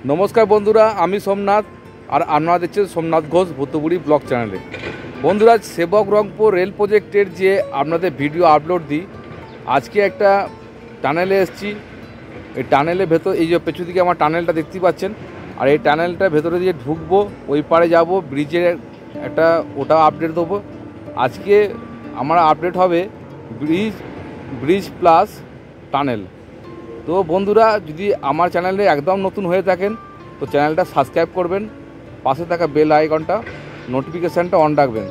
নমস্কার বন্ধুরা, আমি সোমনাথ আর আপনারা দেখছেন সোমনাথ ঘোষ ভূতপুরি ব্লগ চ্যানেলে। বন্ধুরা, সেবক রংপুর রেল প্রজেক্টের যে আপনাদের ভিডিও আপলোড দিই, আজকে একটা টানেলে এসেছি। এই টানেলের ভেতর, এই যে পেছু দিকে আমার টানেলটা দেখতে পাচ্ছেন, আর এই টানেলটার ভেতরে দিয়ে ঢুকবো, ওই পারে যাব, ব্রিজের একটা ওটা আপডেট দেবো। আজকে আমার আপডেট হবে ব্রিজ প্লাস টানেল। তো বন্ধুরা, যদি আমার চ্যানেলে একদম নতুন হয়ে থাকেন তো চ্যানেলটা সাবস্ক্রাইব করবেন, পাশে থাকা বেল আইকনটা নোটিফিকেশানটা অন রাখবেন,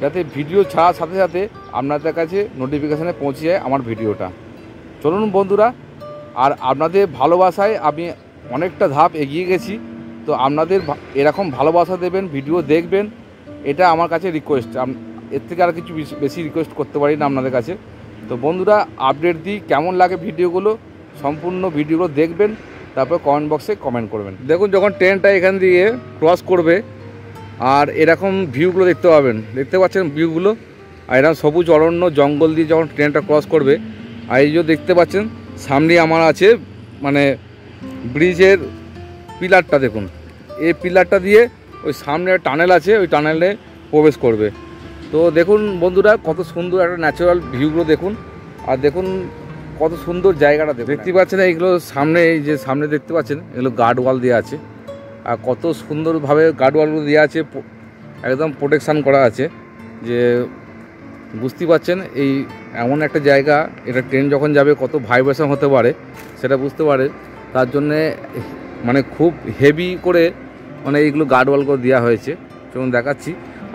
যাতে ভিডিও ছাড়ার সাথে সাথে আপনাদের কাছে নোটিফিকেশানে পৌঁছে যায় আমার ভিডিওটা। চলুন বন্ধুরা, আর আপনাদের ভালোবাসায় আমি অনেকটা ধাপ এগিয়ে গেছি। তো আপনাদের এরকম ভালোবাসা দেবেন, ভিডিও দেখবেন, এটা আমার কাছে রিকোয়েস্ট। এর থেকে আর কিছু বেশি রিকোয়েস্ট করতে পারি না আপনাদের কাছে। তো বন্ধুরা, আপডেট দিই, কেমন লাগে ভিডিওগুলো, সম্পূর্ণ ভিডিওগুলো দেখবেন, তারপর কমেন্ট বক্সে কমেন্ট করবেন। দেখুন, যখন ট্রেনটা এখান দিয়ে ক্রস করবে, আর এরকম ভিউগুলো দেখতে পাবেন, দেখতে পাচ্ছেন ভিউগুলো, আর এরকম সবুজ অরণ্য জঙ্গল দিয়ে যখন ট্রেনটা ক্রস করবে, আর এই যে দেখতে পাচ্ছেন সামনে আমার আছে মানে ব্রিজের পিলারটা, দেখুন এই পিলারটা দিয়ে ওই সামনে টানেল আছে, ওই টানেলে প্রবেশ করবে। তো দেখুন বন্ধুরা, কত সুন্দর একটা ন্যাচারাল ভিউগুলো দেখুন, আর দেখুন কত সুন্দর জায়গাটা দেখতে পাচ্ছেন। এইগুলো সামনে, এই যে সামনে দেখতে পাচ্ছেন, এগুলো গার্ড ওয়াল দেওয়া আছে, আর কত সুন্দরভাবে গার্ড ওয়ালগুলো দেওয়া আছে, একদম প্রোটেকশান করা আছে। যে বুঝতে পারছেন, এই এমন একটা জায়গা, এটা ট্রেন যখন যাবে কত ভাইব্রেশন হতে পারে সেটা বুঝতে পারে। তার জন্যে মানে খুব হেভি করে মানে এইগুলো গার্ড ওয়ালগুলো দেওয়া হয়েছে, যেমন দেখাচ্ছি।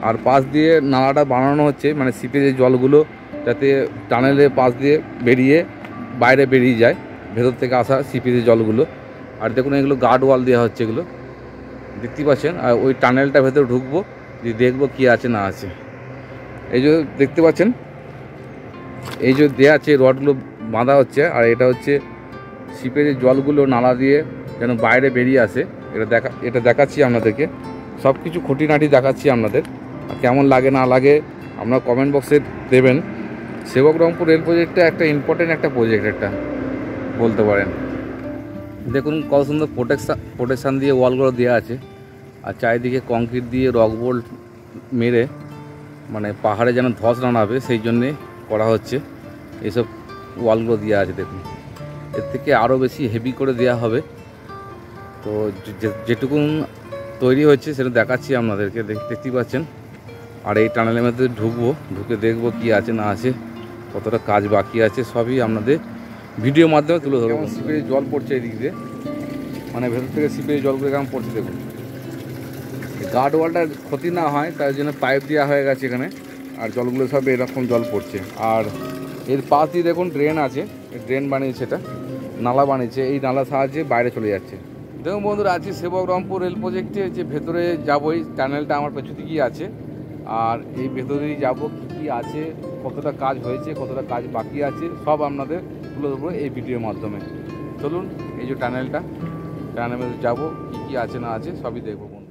আর পাশ দিয়ে নালাটা বানানো হচ্ছে, মানে সিপেজের জলগুলো যাতে টানেলের পাশ দিয়ে বেরিয়ে বাইরে বেরিয়ে যায়, ভেতর থেকে আসা সিপেজের জলগুলো। আর দেখুন এগুলো গার্ড ওয়াল দেওয়া হচ্ছে, এগুলো দেখতে পাচ্ছেন। আর ওই টানেলটা ভেতরে ঢুকবো, যে দেখবো কী আছে না আছে। এই যে দেখতে পাচ্ছেন, এই যে দেওয়া আছে, রডগুলো বাঁধা হচ্ছে, আর এটা হচ্ছে সিপেজের জলগুলো নালা দিয়ে যেন বাইরে বেরিয়ে আসে। এটা দেখাচ্ছি আপনাদেরকে, সব কিছু খুঁটিনাটি দেখাচ্ছি আপনাদের। আর কেমন লাগে না লাগে আপনারা কমেন্ট বক্সে দেবেন। সেবক রংপুর রেল প্রজেক্টটা একটা ইম্পর্টেন্ট একটা প্রজেক্ট, একটা বলতে পারেন। দেখুন কত সুন্দর প্রোটেকশান দিয়ে ওয়ালগুলো দেওয়া আছে, আর চারিদিকে কংক্রিট দিয়ে রক বোল্ট মেরে মানে পাহাড়ে যেন ধস না নামে সেই জন্যে করা হচ্ছে। এইসব ওয়ালগুলো দেওয়া আছে, দেখুন এর থেকে আরও বেশি হেভি করে দেওয়া হবে। তো যেটুকুন তৈরি হচ্ছে সেটা দেখাচ্ছি আপনাদেরকে, দেখতেই পাচ্ছেন। আর এই টানেলের মধ্যে ঢুকবো, ঢুকে দেখবো কি আছে না আছে, কতটা কাজ বাকি আছে, সবই আপনাদের ভিডিওর মাধ্যমে তুলে ধরবো। সিপেজে জল পড়ছে এই দিক দিয়ে, মানে ভেতর থেকে সিপেজে জলগুলো কেমন পড়ছে দেখুন। গার্ড ওয়ালটা ক্ষতি না হয় তার জন্য পাইপ দেওয়া হয়ে গেছে এখানে, আর জলগুলো সব এরকম জল পড়ছে। আর এর পাশ দিয়ে দেখুন ড্রেন আছে, ড্রেন বানিয়েছে, এটা নালা বানিয়েছে, এই নালার সাহায্যে বাইরে চলে যাচ্ছে। দেখুন বন্ধুরা, আছি সেবক রংপুর রেল প্রজেক্টে, যে ভেতরে যাবোই, টানেলটা আমার পেছু দিকেই আছে। আর এই ভেতরেই যাবো, কী কী আছে, কতটা কাজ হয়েছে, কতটা কাজ বাকি আছে, সব আপনাদের তুলে ধরবো এই ভিডিওর মাধ্যমে। চলুন, এই যে টানেলের যাবো, কী কী আছে না আছে সবই দেখবো বন্ধুরা।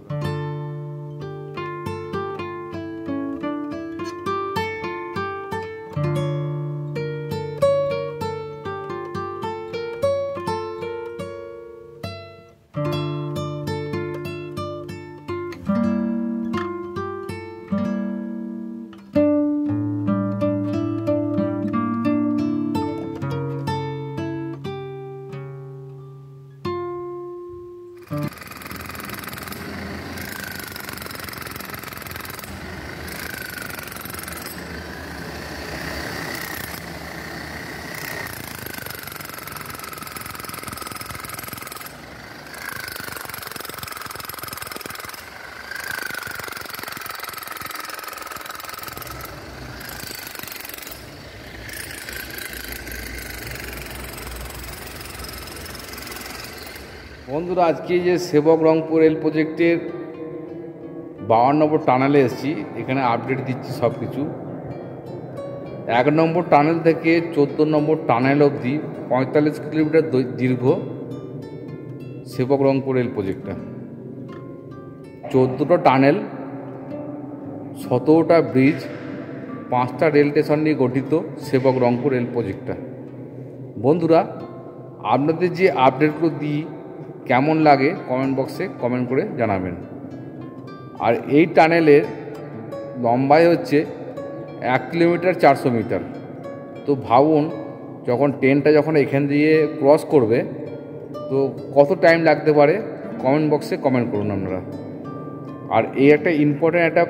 বন্ধুরা, আজকে যে সেবক রংপুর রেল প্রজেক্টের 52 নম্বর টানেলে এসেছি, এখানে আপডেট দিচ্ছি সব কিছু। 1 নম্বর টানেল থেকে 14 নম্বর টানেল অবধি 45 কিলোমিটার দীর্ঘ সেবক রংপুর রেল প্রজেক্টটা। 14টা টানেল, 17টা ব্রিজ, 5টা রেল স্টেশন নিয়ে গঠিত সেবক রংপুর রেল প্রজেক্টটা। বন্ধুরা, আপনাদের যে আপডেটগুলো দিই কেমন লাগে কমেন্ট বক্সে কমেন্ট করে জানাবেন। আর এই টানেলের লম্বাই হচ্ছে 1 কিলোমিটার 400 মিটার। তো ভাবুন যখন ট্রেনটা যখন এখান দিয়ে ক্রস করবে তো কত টাইম লাগতে পারে, কমেন্ট বক্সে কমেন্ট করুন আপনারা। আর এই একটা ইম্পর্ট্যান্ট একটা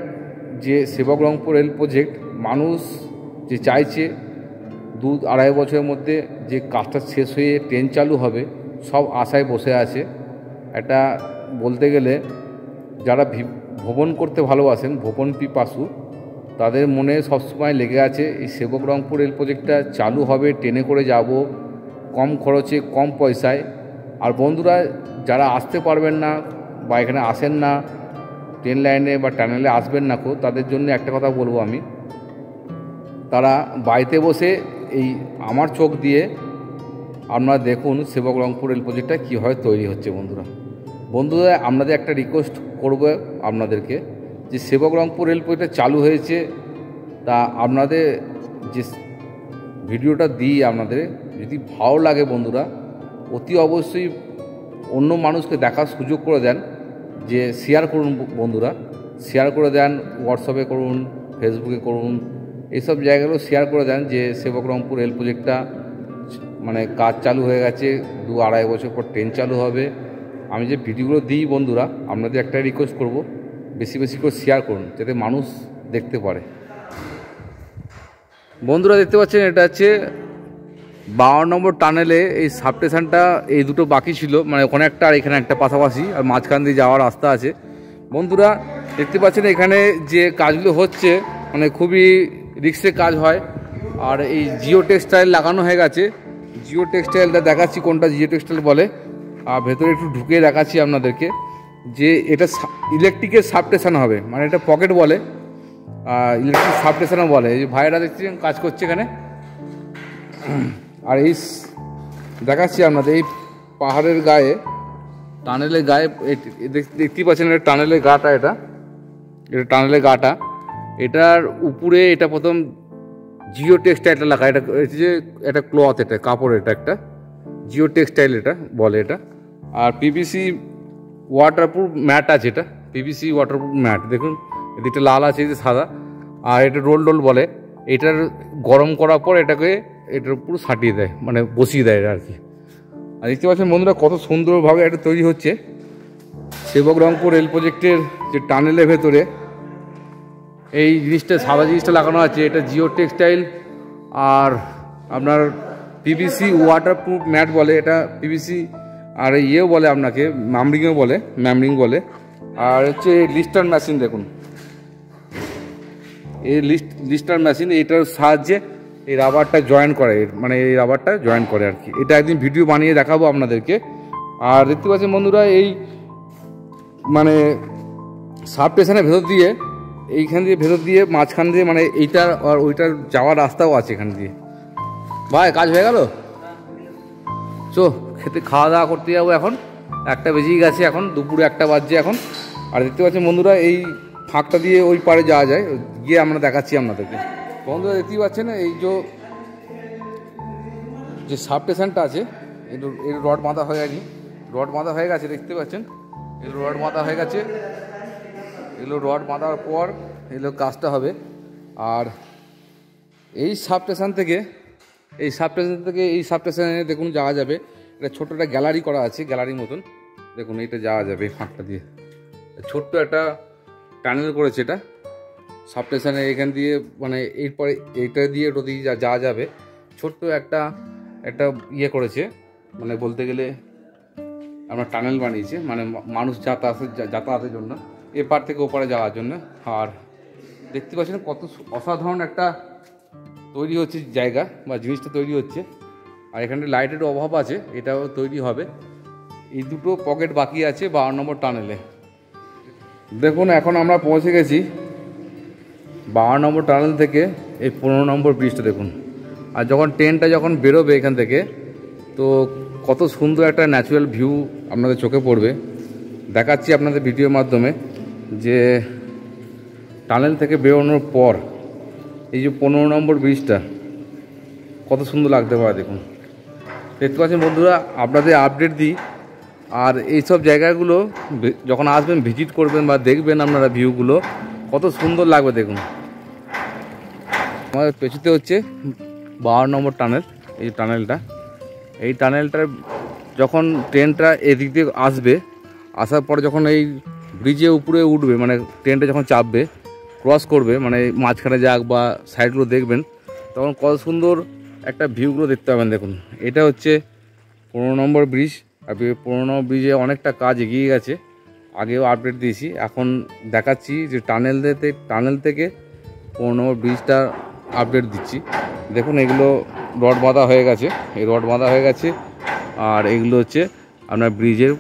যে সেবক-রংপুর রেল প্রজেক্ট, মানুষ যে চাইছে 2-2.5 বছরের মধ্যে যে কাজটা শেষ হয়ে ট্রেন চালু হবে, সব আশায় বসে আছে। এটা বলতে গেলে যারা ভ্রমণ করতে ভালোবাসেন, ভ্রমণ পিপাসু, তাদের মনে সবসময় লেগে আছে এই সেবক-রংপুর রেল প্রজেক্টটা চালু হবে, ট্রেনে করে যাব কম খরচে কম পয়সায়। আর বন্ধুরা যারা আসতে পারবেন না বা এখানে আসেন না, ট্রেন লাইনে বা টানেলে আসবেন না কো, তাদের জন্য একটা কথা বলবো আমি, তারা বাড়িতে বসে এই আমার চোখ দিয়ে আপনারা দেখুন সেবক-রংপুর রেল প্রজেক্টটা কীভাবে তৈরি হচ্ছে। বন্ধুরা আপনাদের একটা রিকোয়েস্ট করব আপনাদেরকে, যে সেবক-রংপুর রেল প্রজেক্টটা চালু হয়েছে, তা আপনাদের যে ভিডিওটা দিই আপনাদের যদি ভালো লাগে বন্ধুরা, অতি অবশ্যই অন্য মানুষকে দেখার সুযোগ করে দেন, যে শেয়ার করুন বন্ধুরা, শেয়ার করে দেন, হোয়াটসঅ্যাপে করুন, ফেসবুকে করুন, এইসব জায়গাগুলো শেয়ার করে দেন যে সেবক-রংপুর রেল প্রজেক্টটা মানে কাজ চালু হয়ে গেছে, 2-2.5 বছর পর ট্রেন চালু হবে। আমি যে ভিডিওগুলো দিই বন্ধুরা, আপনাদের একটা রিকোয়েস্ট করব, বেশি বেশি করে শেয়ার করুন যাতে মানুষ দেখতে পারে। বন্ধুরা দেখতে পাচ্ছেন এটা হচ্ছে 52 নম্বর টানেলে এই সাবস্টেশনটা, এই দুটো বাকি ছিল, মানে ওখানে একটা আর এখানে একটা পাশাপাশি, আর মাঝখান দিয়ে যাওয়ার রাস্তা আছে। বন্ধুরা দেখতে পাচ্ছেন এখানে যে কাজগুলো হচ্ছে মানে খুবই রিস্কের কাজ হয়। আর এই জিও টেক্সটাইল লাগানো হয়ে গেছে, জিও টেক্সটাইলটা দেখাচ্ছি কোনটা জিও টেক্সটাইল বলে, আর ভেতরে একটু ঢুকিয়ে দেখাচ্ছি আপনাদেরকে যে এটা ইলেকট্রিকের সাবস্টেশন হবে, মানে এটা পকেট বলে, ইলেকট্রিক সাবস্টেশনও বলে। এই ভাইরা দেখছেন কাজ করছে এখানে। আর এই দেখাচ্ছি আপনাদের এই পাহাড়ের গায়ে, টানেলের গায়ে দেখতেই পাচ্ছেন এটা টানেলের গাটা, এটা টানেলের গাটা, এটার উপরে এটা প্রথম জিও টেক্সটাইলটা লাগা, এটা যে একটা ক্লথ, এটা কাপড়, এটা একটা জিও টেক্সটাইল এটা বলে এটা। আর পিভিসি ওয়াটারপ্রুফ ম্যাট আছে, এটা পিভিসি ওয়াটারপ্রুফ ম্যাট, দেখুন এদিকটা লাল আছে, এই যে সাদা। আর এটা রোল বলে, এটার গরম করার পর এটাকে এটার পুরো সাটিয়ে দেয়, মানে বসিয়ে দেয় এটা আর কি। আর দেখতে পাচ্ছেন বন্ধুরা কত সুন্দরভাবে এটা তৈরি হচ্ছে সেবক-রংপুর রেল প্রজেক্টের যে টানেলের ভেতরে এই জিনিসটা, সাদা জিনিসটা লাগানো আছে, এটা জিও টেক্সটাইল। আর আপনার পিভিসি ওয়াটারপ্রুফ ম্যাট বলে, এটা পিভিসি। আর ইয়েও বলে আপনাকে ম্যামরিংও বলে, বলে। আর হচ্ছে লিস্টার মেশিন, দেখুন এই লিস্টার মেশিন, এটার সাহায্যে এই রাবারটা জয়েন করে, মানে এই রাবারটা জয়েন করে আর কি। এটা একদিন ভিডিও বানিয়ে দেখাবো আপনাদেরকে। আর দেখতে পাচ্ছেন বন্ধুরা এই মানে সাবস্টেশনের ভেতর দিয়ে, এইখান দিয়ে ভেতর দিয়ে মাঝখান দিয়ে, মানে এইটার আর ওইটার যাওয়ার রাস্তাও আছে এখান দিয়ে। ভাই কাজ হয়ে গেল, চো খাওয়া দাওয়া করতে যাবো এখন, 1টা বেজেই গেছে, এখন দুপুরে 1টা বাজছে এখন। আর দেখতে পাচ্ছেন বন্ধুরা এই ফাঁকটা দিয়ে ওই পারে যাওয়া যায়, গিয়ে আমরা দেখাচ্ছি আপনাদেরকে। বন্ধুরা দেখতেই পাচ্ছেন এই যে সাবস্টেশনটা আছে, এর রড বাঁধা হয়ে গেছে, দেখতে পাচ্ছেন এর রড বাঁধা হয়ে গেছে। এগুলো রড বাঁধার পর এগুলো কাজটা হবে। আর এই সাবস্টেশন থেকে এই সাবস্টেশনে দেখুন যাওয়া যাবে, এটা ছোট্ট একটা গ্যালারি করা আছে, গ্যালারির মতন, দেখুন এইটা যাওয়া যাবে এই ফাঁকটা দিয়ে। ছোট্ট একটা টানেল করেছে এটা সাবস্টেশনে, এখান দিয়ে মানে এরপরে এইটা দিয়ে ওটা দিয়ে যাওয়া যাবে। ছোট্ট একটা করেছে, মানে বলতে গেলে আমরা টানেল বানিয়েছে, মানে মানুষ যাতায়াতের জন্য, এপার থেকে ওপারে যাওয়ার জন্য। আর দেখতে পাচ্ছেন কত অসাধারণ একটা তৈরি হচ্ছে জায়গা বা জিনিসটা তৈরি হচ্ছে। আর এখানে লাইটের অভাব আছে, এটাও তৈরি হবে। এই দুটো পকেট বাকি আছে 52 নম্বর টানেলে। দেখুন এখন আমরা পৌঁছে গেছি 52 নম্বর টানেল থেকে এই 15 নম্বর ব্রিজটা দেখুন। আর যখন ট্রেনটা যখন বেরোবে এখান থেকে, তো কত সুন্দর একটা ন্যাচারাল ভিউ আপনাদের চোখে পড়বে। দেখাচ্ছি আপনাদের ভিডিওর মাধ্যমে যে টানেল থেকে বেরোনোর পর এই যে 15 নম্বর ব্রিজটা কত সুন্দর লাগতে পারে দেখুন। দেখতে পাচ্ছেন বন্ধুরা, আপনাদের আপডেট দিই আর এইসব জায়গাগুলো যখন আসবেন ভিজিট করবেন বা দেখবেন আপনারা ভিউগুলো কত সুন্দর লাগবে দেখুন। আমাদের পেছুতে হচ্ছে 12 নম্বর টানেল। এই টানেলটা, এই টানেলটার যখন ট্রেনটা এদিক দিয়ে আসবে, আসার পরে যখন এই ব্রিজে উপরে উঠবে, মানে ট্রেনটা যখন চাপবে ক্রস করবে, মানে মাঝখানে যাক বা সাইডগুলো দেখবেন, তখন কত সুন্দর একটা ভিউগুলো দেখতে পাবেন। দেখুন এটা হচ্ছে 15 নম্বর ব্রিজ। আর 15 নম্বর ব্রিজে অনেকটা কাজ এগিয়ে গেছে, আগেও আপডেট দিয়েছি। এখন দেখাচ্ছি যে টানেল থেকে 15 নম্বর ব্রিজটা আপডেট দিচ্ছি। দেখুন এগুলো রড বাঁধা হয়ে গেছে, এই রড বাঁধা হয়ে গেছে। আর এগুলো হচ্ছে আপনার ব্রিজের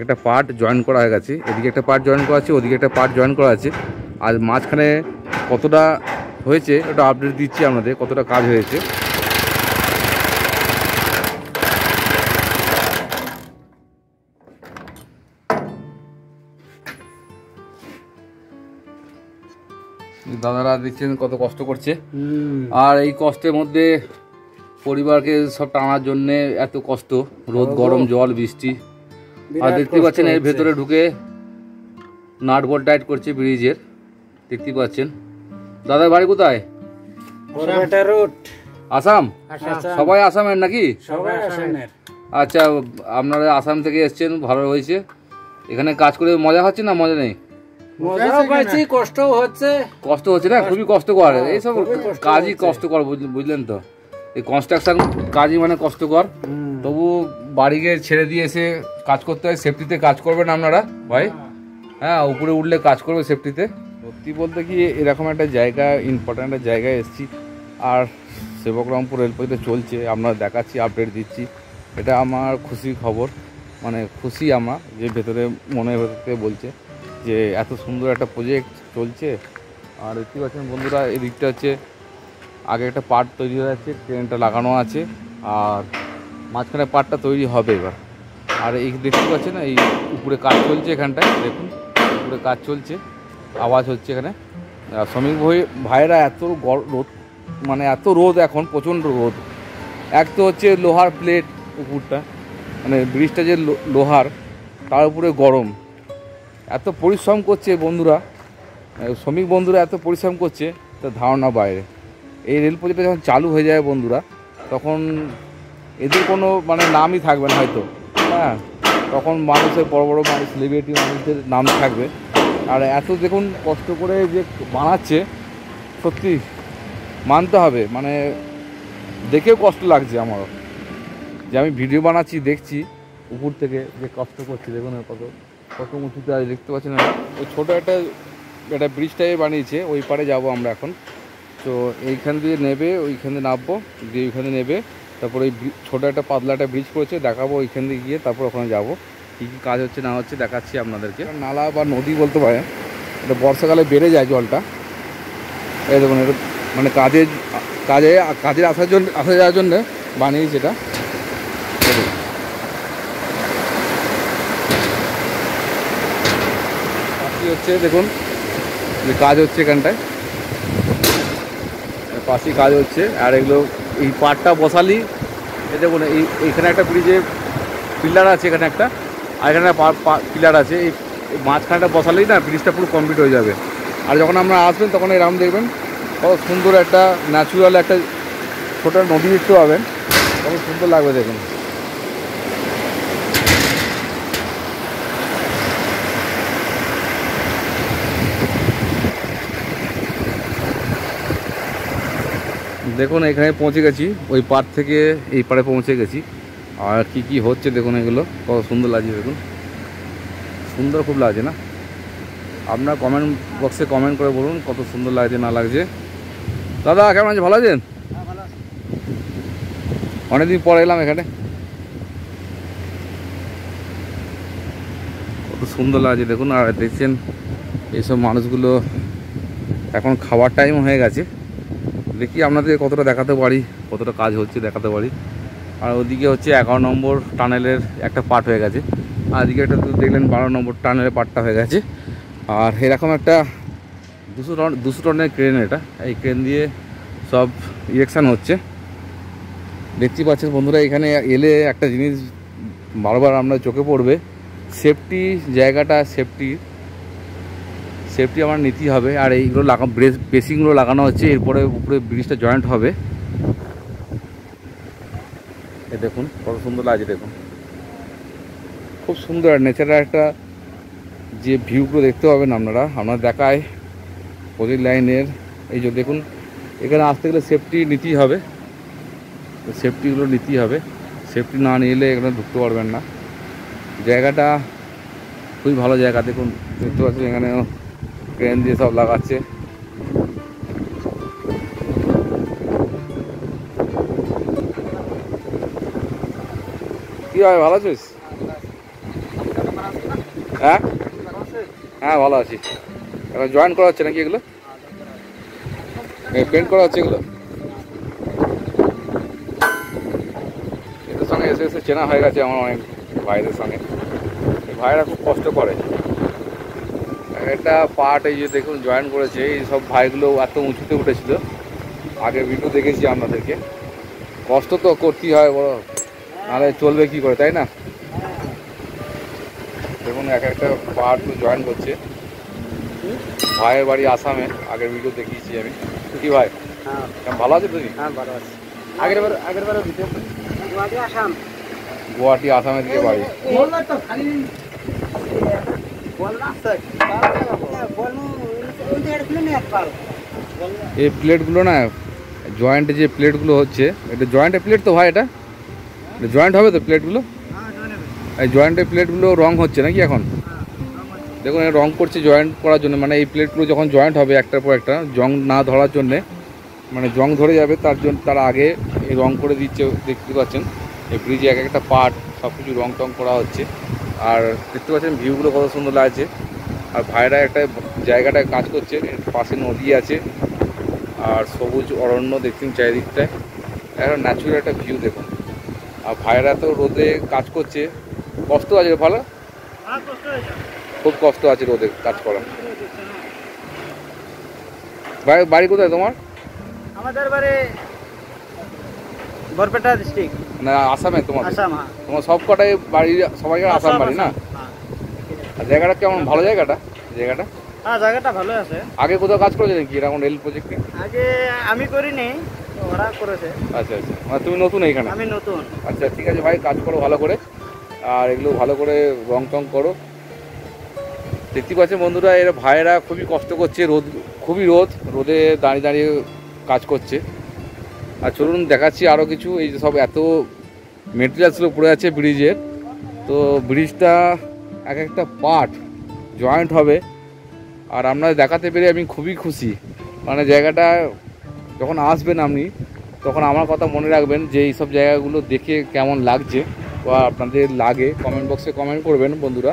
একটা পার্ট জয়েন করা হয়ে গেছে। এদিকে একটা পার্ট জয়েন করা আছে, ওদিকে একটা পার্ট জয়েন করা আছে। আর মাঝখানে কতটা হয়েছে ওটা আপডেট দিচ্ছি আপনাদের, কতটা কাজ হয়েছে। দাদারা দেখছেন কত কষ্ট করছে, আর এই কষ্টের মধ্যে পরিবারকে সব টানার জন্য এত কষ্ট, রোদ গরম জল বৃষ্টি। আর দেখতে পাচ্ছেন এর ভেতরে ঢুকে নাট বল্ট টাইট করছে ব্রিজের, দেখতে পাচ্ছেন। দাদার বাড়ি কোথায়? আসাম? সবাই আসামের নাকি? আচ্ছা, আপনারা আসাম থেকে এসছেন, ভালো হয়েছে। এখানে কাজ করে মজা হচ্ছে না মজা নেই? কষ্ট হচ্ছে না, খুবই কষ্টকর। এইসব কাজই কষ্টকর, বুঝলেন তো। এই কনস্ট্রাকশন কাজই মানে কষ্টকর। তবু বাড়িকে ছেড়ে দিয়ে এসে কাজ করতে হয়। সেফটিতে কাজ করবেন আপনারা ভাই, হ্যাঁ, উপরে উঠলে কাজ করবে সেফটিতে। সত্যি বলতে কি এরকম একটা জায়গা, ইম্পর্ট্যান্ট একটা জায়গায় এসেছি, আর সেবকরংপুর রেলপথে চলছে, আপনারা দেখাচ্ছি, আপডেট দিচ্ছি। এটা আমার খুশির খবর, মানে খুশি আমরা, যে ভেতরে মনের ভেতর থেকে বলছে যে এত সুন্দর একটা প্রজেক্ট চলছে। আর দেখতে পাচ্ছেন বন্ধুরা, এই দিকটা হচ্ছে আগে একটা পার্ট তৈরি হয়ে যাচ্ছে, ট্রেনটা লাগানো আছে, আর মাঝখানে পার্টটা তৈরি হবে এবার। আর এই দেখতে পাচ্ছেন এই উপরে কাজ চলছে, এখানটায় দেখুন উপরে কাজ চলছে, আওয়াজ হচ্ছে এখানে। শ্রমিক ভাইয়েরা এত রোদ, মানে এত রোদ এখন, প্রচণ্ড রোদ। এক তো হচ্ছে লোহার প্লেট উপরটা, মানে ব্রিজটা যে লোহার, তার উপরে গরম, এত পরিশ্রম করছে বন্ধুরা, শ্রমিক বন্ধুরা এত পরিশ্রম করছে, তা ধারণা বাইরে। এই রেল প্রজেক্টটা যখন চালু হয়ে যায় বন্ধুরা, তখন এদের কোনো মানে নামই থাকবে না হয়তো, হ্যাঁ, তখন মানুষের বড় বড় মানুষ, সেলিব্রিটি মানুষদের নাম থাকবে। আর এত দেখুন কষ্ট করে যে বানাচ্ছে, সত্যি মানতে হবে, মানে দেখেও কষ্ট লাগছে আমারও, যে আমি ভিডিও বানাচ্ছি, দেখছি উপর থেকে যে কষ্ট করছি। দেখুন কত উঁচুতে আছে, দেখতে পাচ্ছেন না। ওই ছোটো একটা ব্রিজ টাইপে বানিয়েছে, ওই পারে যাব আমরা এখন। তো এইখান দিয়ে নেবে, ওইখানে নামবো, দিয়ে ওইখানে নেবে, তারপর ওই ছোটো একটা পাতলা একটা ব্রিজ করেছে, দেখাবো ওইখান দিয়ে গিয়ে, তারপর ওখানে যাবো। কী কী কাজ হচ্ছে না হচ্ছে দেখাচ্ছি আপনাদেরকে। নালা বা নদী বলতে পারেন, এটা বর্ষাকালে বেড়ে যায় জলটা। এই দেখুন, এটা মানে কাজে আসা যাওয়ার জন্য বানিয়েছে এটা। হচ্ছে দেখুন যে কাজ হচ্ছে এখানটায়, পাশেই কাজ হচ্ছে। আর এগুলো এই পাটটা বসালি, এই দেখুন এইখানে একটা ব্রিজে পিলার আছে, এখানে একটা, আর এখানে পিলার আছে, এই মাঝখানটা বসালেই না ব্রিজটা পুরো কমপ্লিট হয়ে যাবে। আর যখন আমরা আসবেন তখন এরকম দেখবেন কত সুন্দর একটা ন্যাচুরাল একটা ছোটো নদী দেখতে পাবেন, কত সুন্দর লাগবে দেখুন। দেখুন এখানে পৌঁছে গেছি, ওই পার থেকে এই পারে পৌঁছে গেছি। আর কি কি হচ্ছে দেখুন, এগুলো কত সুন্দর লাগছে দেখুন, সুন্দর খুব লাগছে না? আপনার কমেন্ট বক্সে কমেন্ট করে বলুন কত সুন্দর লাগছে না লাগছে। দাদা কেমন আছে, ভালো আছেন? অনেকদিন পরে এলাম এখানে, কত সুন্দর লাগছে দেখুন। আর দেখছেন এইসব মানুষগুলো, এখন খাওয়ার টাইম হয়ে গেছে, দেখি আপনাদের কতটা দেখাতে পারি, কতটা কাজ হচ্ছে দেখাতে পারি। আর ওদিকে হচ্ছে 11 নম্বর টানেলের একটা পার্ট হয়ে গেছে, আর এদিকে একটা দেখলেন 12 নম্বর টানেলের পার্টটা হয়ে গেছে। আর এরকম একটা 200 টনের ক্রেন, এটা এই ক্রেন দিয়ে সব ইরেকশান হচ্ছে। দেখতে পাচ্ছেন বন্ধুরা, এখানে এলে একটা জিনিস বারবার আপনার চোখে পড়বে। সেফটি জায়গাটা, সেফটি আমার নিতেই হবে। আর এইগুলো বেসিংগুলো লাগানো হচ্ছে, এরপরে উপরে ব্রিজটা জয়েন্ট হবে। এ দেখুন কত সুন্দর লাগছে, দেখুন খুব সুন্দর নেচারের একটা যে ভিউগুলো দেখতে পাবেন আপনারা দেখায় প্রতি লাইনের। এই যে দেখুন, এখানে আসতে গেলে সেফটি নিতেই হবে, সেফটিগুলো নিতেই হবে। সেফটি না নিলে এখানে ঢুকতে পারবেন না। জায়গাটা খুবই ভালো জায়গা, দেখুন দেখতে পাচ্ছেন এখানে ক্রেন দিয়ে সব লাগাচ্ছে। কি হয়, ভালো আছিস? হ্যাঁ হ্যাঁ ভালো আছি। এখন জয়েন করা হচ্ছে নাকি এগুলো? পেন্ট করা হচ্ছে এগুলো? এদের সঙ্গে এসে এসে চেনা হয়ে গেছে আমার অনেক ভাইদের সঙ্গে। এই ভাইরা খুব কষ্ট করে। একটা পার্ট এই যে দেখুন জয়েন করেছে, এই সব ভাইগুলো এত উঁচুতে উঠেছিল, আগে ভিডিও দেখেছি আপনাদেরকে। কষ্ট তো করতেই হয় বড়, নাহলে চলবে কি করে, তাই না? দেখুন এক একটা পার্ট জয়েন করছে। ভাইয়ের বাড়ি আসামে, আগের ভিডিও দেখিয়েছি আমি। কি ভাই, ভালো আছে তুমি? হ্যাঁ ভালো আছে। আগের বার গুয়াহাটি আসামের দিকে বাড়ি। এই প্লেটগুলো না, জয়েন্টে যে প্লেটগুলো হচ্ছে, এটা জয়েন্টের প্লেট তো ভাই, এটা জয়েন্ট হবে তো প্লেটগুলো? এই জয়েন্টের প্লেটগুলো রং হচ্ছে নাকি এখন? দেখুন রং করছে জয়েন্ট করার জন্য, মানে এই প্লেটগুলো যখন জয়েন্ট হবে একটার পর একটা, জং না ধরার জন্যে, মানে জং ধরে যাবে তার জন্য তার আগে এই রং করে দিচ্ছে। দেখতে পাচ্ছেন এই ব্রিজে এক একটা পার্ট সব কিছু রং টং করা হচ্ছে। আর দেখতে পাচ্ছেন ভিউগুলো কত সুন্দর লাগছে। আর ভাইরা একটা জায়গাটায় কাজ করছে, এর পাশে নদী আছে আর সবুজ অরণ্য দেখছেন চারিদিকটায়, একটা ন্যাচুরাল একটা ভিউ দেখুন। আর ভাইরা তো রোদে কাজ করছে, কষ্ট আছে ভালো, খুব কষ্ট আছে রোদে কাজ করা। বাড়ি কোথায় তোমার? আমাদের বাড়ি বরপেটা ডিস্ট্রিক্ট। না আসামে তোমার? আসাম। তোমার সব কটাই বাড়ি, সবাই আসাম বাড়ি না? আর জায়গাটা কেমন, ভালো জায়গাটা? হ্যাঁ জায়গাটা ভালো আছে। আগে কোথাও কাজ করেছে নাকি এরকম রেল প্রজেক্টে? আগে আমি করিনি, ওরা করেছে। আচ্ছা আচ্ছা, মানে তুমি নতুন এইখানে? আমি নতুন। আচ্ছা ঠিক আছে ভাই, কাজ করো ভালো করে, আর এগুলো ভালো করে রং টং করো। দেখতে পাচ্ছেন বন্ধুরা, এরা ভাইয়েরা খুবই কষ্ট করছে, খুবই রোদে দাঁড়িয়ে দাঁড়িয়ে কাজ করছে। আর চলুন দেখাচ্ছি আরও কিছু। এই যে সব এত মেটেরিয়ালসগুলো পড়ে আছে ব্রিজের, তো ব্রিজটা এক একটা পার্ট জয়েন্ট হবে। আর আপনাদের দেখাতে পেরে আমি খুবই খুশি। মানে জায়গাটা যখন আসবেন আপনি, তখন আমার কথা মনে রাখবেন যে এই সব জায়গাগুলো দেখে কেমন লাগছে বা আপনাদের লাগে, কমেন্ট বক্সে কমেন্ট করবেন বন্ধুরা।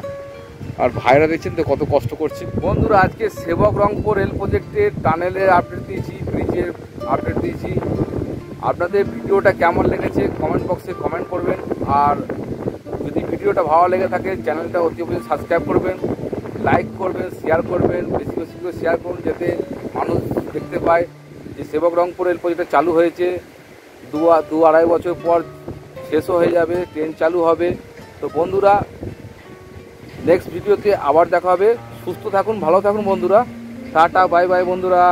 আর ভাইরা দেখছেন তো কত কষ্ট করছে। বন্ধুরা আজকে সেবক রংপুর রেল প্রজেক্টের টানেলের আপডেট দিয়েছি, ব্রিজের আপডেট দিয়েছি। আপনাদের ভিডিওটা কেমন লেগেছে কমেন্ট বক্সে কমেন্ট করবেন। আর যদি ভিডিওটা ভালো লেগে থাকে চ্যানেলটা অতি অবশ্যই সাবস্ক্রাইব করবেন, লাইক করবেন, শেয়ার করবেন, বেশি বেশি করে শেয়ার করুন, যাতে মানুষ দেখতে পায় যে সেবক রংপুর রেল প্রজেক্টটা চালু হয়েছে। দু আড়াই বছর পর শেষও হয়ে যাবে, ট্রেন চালু হবে। তো বন্ধুরা নেক্সট ভিডিওতে আবার দেখা হবে। সুস্থ থাকুন, ভালো থাকুন বন্ধুরা। টাটা, বাই বাই বন্ধুরা।